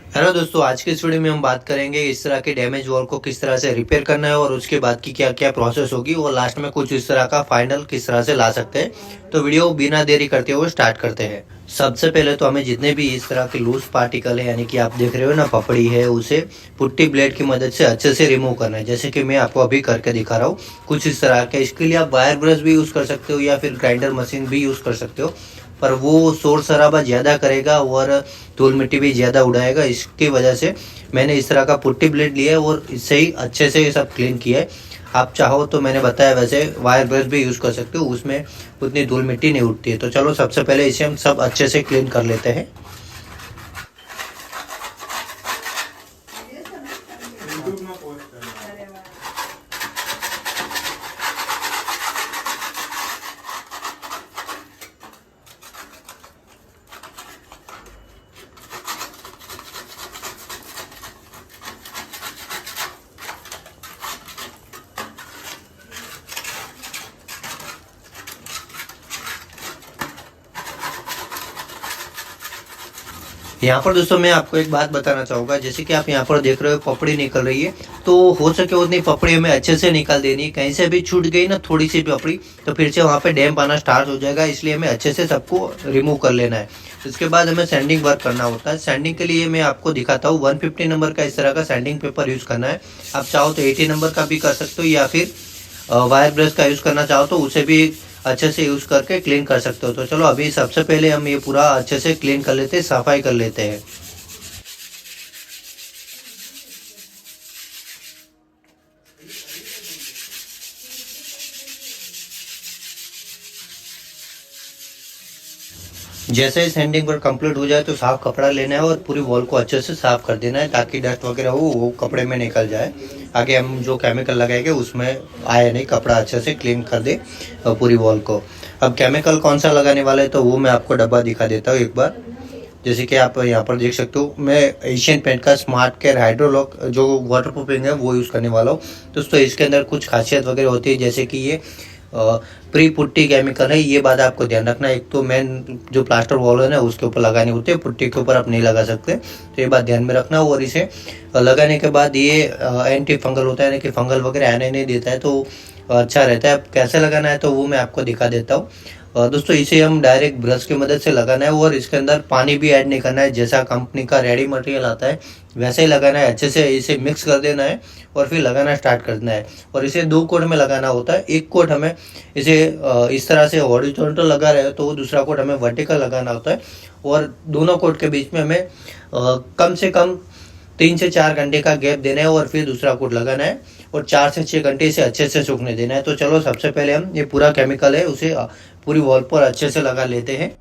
Hello दोस्तों, आज के इस वीडियो में हम बात करेंगे इस तरह के डैमेज वॉल को किस तरह से रिपेयर करना है और उसके बाद की क्या-क्या प्रोसेस होगी और लास्ट में कुछ इस तरह का फाइनल किस तरह से ला सकते हैं। तो वीडियो बिना देरी करते हुए स्टार्ट करते हैं। सबसे पहले तो हमें जितने भी इस तरह के लूज़ पार्टिकल है यानी कि आप देख रहे हो ना पपड़ी है, उसे पुट्टी ब्लेड की मदद से अच्छे से रिमूव करना है। जैसे कि मैं आपको अभी करके दिखा रहा हूँ, कुछ इस तरह के। इसके लिए आप वायर ब्रश भी यूज़ कर सकते हो या फिर ग्राइंडर मशीन भी यूज़ कर सकते हो, पर वो शोर-शराबा ज़्यादा करेगा और धूल-मिट्टी भी ज़्यादा उड़ाएगा। इसकी वजह से मैंने इस तरह का पुट्टी ब्लेड लिया है और इससे ही अच्छे से ये सब क्लीन किया है। आप चाहो तो मैंने बताया वैसे वायर ब्रश भी यूज़ कर सकते हो, उसमें उतनी धूल-मिट्टी नहीं उड़ती है। तो चलो सबसे पहले इसे हम सब अच्छे से क्लीन कर लेते हैं। यहाँ पर दोस्तों मैं आपको एक बात बताना चाहूँगा, जैसे कि आप यहाँ पर देख रहे हो पपड़ी निकल रही है, तो हो सके उतनी पपड़ी हमें अच्छे से निकाल देनी है। कहीं से भी छूट गई ना थोड़ी सी पपड़ी, तो फिर से वहाँ पे डैम्प आना स्टार्ट हो जाएगा, इसलिए हमें अच्छे से सबको रिमूव कर लेना है। इसके बाद हमें सैंडिंग वर्क करना होता है। सैंडिंग के लिए मैं आपको दिखाता हूँ, 150 नंबर का इस तरह का सैंडिंग पेपर यूज़ करना है। आप चाहो तो 80 नंबर का भी कर सकते हो या फिर वायर ब्रश का यूज़ करना चाहो तो उसे भी अच्छे से यूज़ करके क्लीन कर सकते हो। तो चलो अभी सबसे पहले हम ये पूरा अच्छे से क्लीन कर लेते हैं, सफाई कर लेते हैं। जैसे ही सैंडिंग वर्क कंप्लीट हो जाए तो साफ कपड़ा लेना है और पूरी वॉल को अच्छे से साफ कर देना है, ताकि डस्ट वगैरह हो वो कपड़े में निकल जाए। आगे हम जो केमिकल लगाएंगे उसमें आए नहीं, कपड़ा अच्छे से क्लीन कर दे पूरी वॉल को। अब केमिकल कौन सा लगाने वाला है तो वो मैं आपको डब्बा दिखा देता हूँ एक बार। जैसे कि आप यहाँ पर देख सकते हो, मैं एशियन पेंट का स्मार्ट केयर हाइड्रोलॉक जो वाटर प्रूफिंग है वो यूज़ करने वाला हूँ। दोस्तों इसके अंदर कुछ खासियत वगैरह होती है, जैसे कि ये प्री पुट्टी केमिकल है, ये बात आपको ध्यान रखना है। एक तो मेन जो प्लास्टर वॉल है ना उसके ऊपर लगानी होती है, पुट्टी के ऊपर आप नहीं लगा सकते, तो ये बात ध्यान में रखना। और इसे लगाने के बाद ये एंटी फंगल होता है, यानी कि फंगल वगैरह आने नहीं देता है, तो अच्छा रहता है। अब कैसे लगाना है तो वो मैं आपको दिखा देता हूँ। दोस्तों इसे हम डायरेक्ट ब्रश की मदद से लगाना है और इसके अंदर पानी भी ऐड नहीं करना है। जैसा कंपनी का रेडी मटेरियल आता है वैसे ही लगाना है, अच्छे से इसे मिक्स कर देना है और फिर लगाना स्टार्ट करना है। और इसे 2 कोट में लगाना होता है। एक कोट हमें इसे इस तरह से हॉरिजॉन्टल लगा रहे हो तो दूसरा कोट हमें वर्टिकल लगाना होता है, और दोनों कोट के बीच में हमें कम से कम 3 से 4 घंटे का गैप देना है और फिर दूसरा कोट लगाना है और 4 से 6 घंटे इसे अच्छे से सूखने देना है। तो चलो सबसे पहले हम ये पूरा केमिकल है उसे पूरी वॉल पर अच्छे से लगा लेते हैं।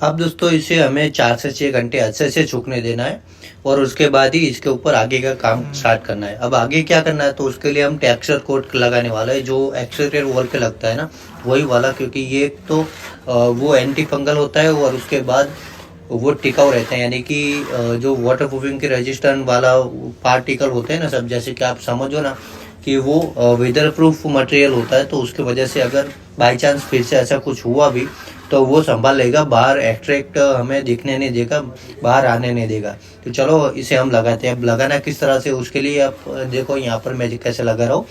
अब दोस्तों इसे हमें 4 से 6 घंटे अच्छे से सूखने देना है और उसके बाद ही इसके ऊपर आगे का काम स्टार्ट करना है। अब आगे क्या करना है तो उसके लिए हम टेक्सचर कोट लगाने वाला है, जो एक्सटीरियर वॉल पे लगता है ना वही वाला, क्योंकि ये एक तो वो एंटी फंगल होता है और उसके बाद वो टिकाऊ रहते हैं, यानी कि जो वाटर प्रूफिंग के रेजिस्टेंट वाला पार्टिकल होते हैं ना सब, जैसे कि आप समझो ना कि वो वेदर प्रूफ मटेरियल होता है, तो उसकी वजह से अगर बाई चांस फिर से ऐसा कुछ हुआ भी तो वो संभाल लेगा, बाहर एक्सट्रैक्ट हमें दिखने नहीं देगा, बाहर आने नहीं देगा। तो चलो इसे हम लगाते हैं। अब लगाना किस तरह से, उसके लिए आप देखो यहाँ पर मैं कैसे लगा रहा हूँ।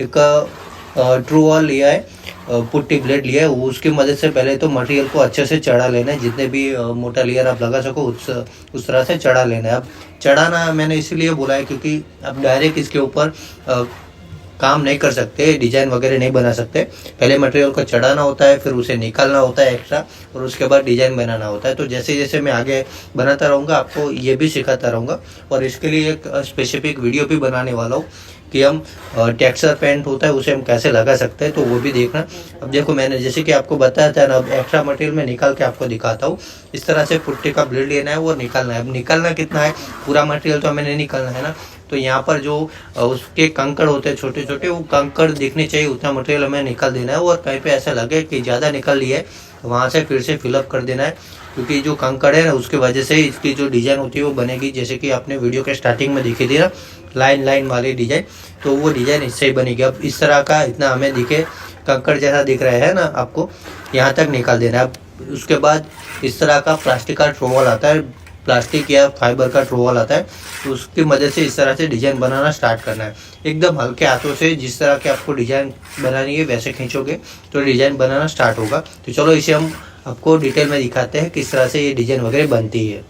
एक ट्रू वॉल लिया है, पुट्टी ब्लेड लिया है, उसकी मदद से पहले तो मटेरियल को अच्छे से चढ़ा लेना है, जितने भी मोटा लेयर आप लगा सको उस तरह से चढ़ा लेना है। अब चढ़ाना मैंने इसीलिए बोला है क्योंकि आप डायरेक्ट इसके ऊपर काम नहीं कर सकते, डिजाइन वगैरह नहीं बना सकते। पहले मटेरियल को चढ़ाना होता है, फिर उसे निकालना होता है एक्स्ट्रा, और उसके बाद डिजाइन बनाना होता है। तो जैसे जैसे मैं आगे बनाता रहूँगा आपको ये भी सिखाता रहूँगा, और इसके लिए एक स्पेसिफिक वीडियो भी बनाने वाला हूँ कि हम टेक्सचर पेंट होता है उसे हम कैसे लगा सकते हैं, तो वो भी देखना। अब देखो मैंने जैसे कि आपको बताया था ना, अब एक्स्ट्रा मटेरियल मैं निकाल के आपको दिखाता हूँ। इस तरह से पुट्टी का ब्लेड लेना है, वो निकालना है। अब निकालना कितना है, पूरा मटेरियल तो हमें नहीं निकालना है ना, तो यहाँ पर जो उसके कंकड़ होते हैं छोटे छोटे, वो कंकड़ दिखने चाहिए, उतना मटेरियल हमें निकाल देना है। और कहीं पे ऐसा लगे कि ज़्यादा निकल लिया है तो वहाँ से फिर से फिलअप कर देना है, क्योंकि जो कंकड़ है ना उसकी वजह से इसकी जो डिज़ाइन होती है वो बनेगी। जैसे कि आपने वीडियो के स्टार्टिंग में दिखी थी ना, लाइन लाइन वाली डिज़ाइन, तो वो डिज़ाइन इससे ही बनेगी। अब इस तरह का इतना हमें दिखे, कंकड़ जैसा दिख रहा है ना आपको, यहाँ तक निकाल देना है। अब उसके बाद इस तरह का प्लास्टिक का ट्रोवल आता है, प्लास्टिक या फाइबर का ट्रोवल आता है, तो उसकी मदद से इस तरह से डिज़ाइन बनाना स्टार्ट करना है। एकदम हल्के हाथों से, जिस तरह के आपको डिज़ाइन बनानी है वैसे खींचोगे तो डिज़ाइन बनाना स्टार्ट होगा। तो चलो इसे हम आपको डिटेल में दिखाते हैं किस तरह से ये डिज़ाइन वगैरह बनती है।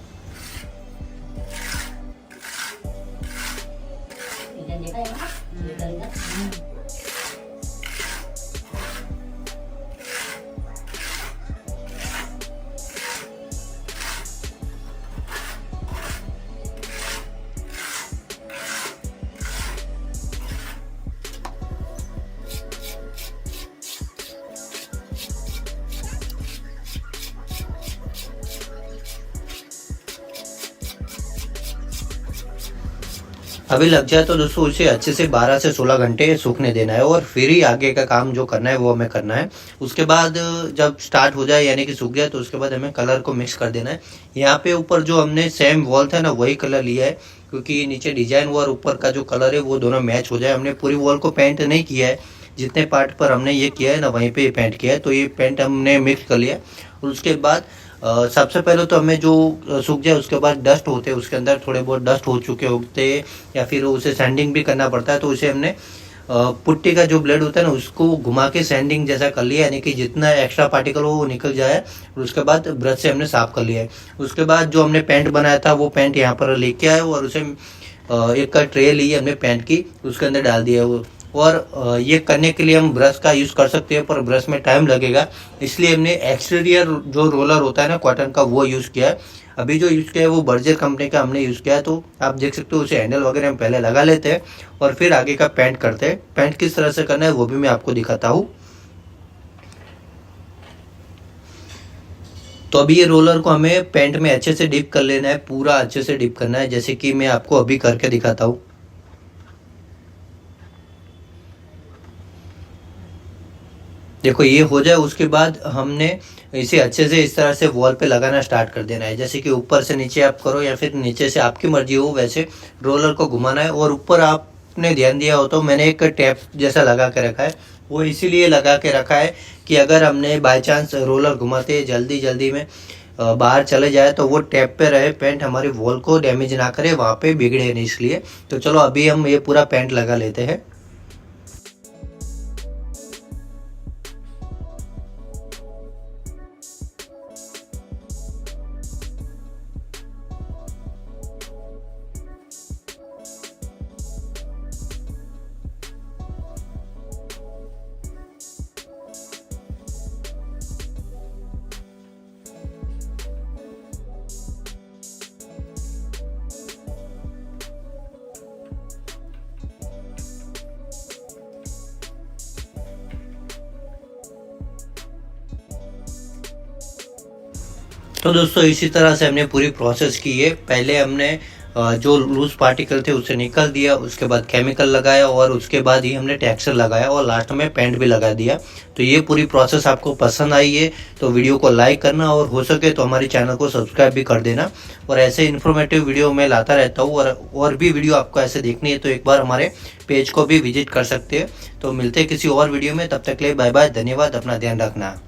अभी लग जाए तो दोस्तों उसे अच्छे से 12 से 16 घंटे सूखने देना है, और फिर ही आगे का काम जो करना है वो हमें करना है। उसके बाद जब स्टार्ट हो जाए यानी कि सूख जाए, तो उसके बाद हमें कलर को मिक्स कर देना है। यहाँ पे ऊपर जो हमने सेम वॉल था ना वही कलर लिया है, क्योंकि नीचे डिजाइन और ऊपर का जो कलर है वो दोनों मैच हो जाए। हमने पूरी वॉल को पेंट नहीं किया है, जितने पार्ट पर हमने ये किया है ना वहीं पे पेंट किया है, तो ये पेंट हमने मिक्स कर लिया। और उसके बाद सबसे पहले तो हमें जो सूख जाए उसके बाद डस्ट होते हैं उसके अंदर, थोड़े बहुत डस्ट हो चुके होते हैं, या फिर उसे सैंडिंग भी करना पड़ता है। तो उसे हमने पुट्टी का जो ब्लेड होता है ना उसको घुमा के सैंडिंग जैसा कर लिया, यानी कि जितना एक्स्ट्रा पार्टिकल हो वो निकल जाए। और उसके बाद ब्रश से हमने साफ कर लिया है। उसके बाद जो हमने पेंट बनाया था वो पेंट यहाँ पर लेके आए, और उसे एक का ट्रे ली हमने पेंट की, उसके अंदर डाल दिया वो। और ये करने के लिए हम ब्रश का यूज़ कर सकते हैं, पर ब्रश में टाइम लगेगा, इसलिए हमने एक्सटीरियर जो रोलर होता है ना कॉटन का वो यूज़ किया है। अभी जो यूज़ किया है वो बर्जर कंपनी का हमने यूज़ किया है, तो आप देख सकते हो उसे हैंडल वगैरह हम पहले लगा लेते हैं और फिर आगे का पेंट करते हैं। पेंट किस तरह से करना है वो भी मैं आपको दिखाता हूँ। तो अभी ये रोलर को हमें पेंट में अच्छे से डिप कर लेना है, पूरा अच्छे से डिप करना है, जैसे कि मैं आपको अभी करके दिखाता हूँ। देखो ये हो जाए उसके बाद हमने इसे अच्छे से इस तरह से वॉल पे लगाना स्टार्ट कर देना है, जैसे कि ऊपर से नीचे आप करो या फिर नीचे से, आपकी मर्जी हो वैसे रोलर को घुमाना है। और ऊपर आपने ध्यान दिया हो तो मैंने एक टैप जैसा लगा के रखा है, वो इसीलिए लगा के रखा है कि अगर हमने बाय चांस रोलर घुमाते जल्दी जल्दी में बाहर चले जाए तो वो टैप पे रहे, पेंट हमारी वॉल को डैमेज ना करे, वहाँ पे बिगड़े नहीं, इसलिए। तो चलो अभी हम ये पूरा पेंट लगा लेते हैं। तो दोस्तों इसी तरह से हमने पूरी प्रोसेस की है। पहले हमने जो लूज पार्टिकल थे उसे निकल दिया, उसके बाद केमिकल लगाया और उसके बाद ही हमने टेक्सचर लगाया और लास्ट में पेंट भी लगा दिया। तो ये पूरी प्रोसेस आपको पसंद आई है तो वीडियो को लाइक करना और हो सके तो हमारे चैनल को सब्सक्राइब भी कर देना। और ऐसे इन्फॉर्मेटिव वीडियो मैं लाता रहता हूँ और भी वीडियो आपको ऐसे देखनी है तो एक बार हमारे पेज को भी विजिट कर सकते हैं। तो मिलते हैं किसी और वीडियो में, तब तक के लिए बाय बाय, धन्यवाद, अपना ध्यान रखना।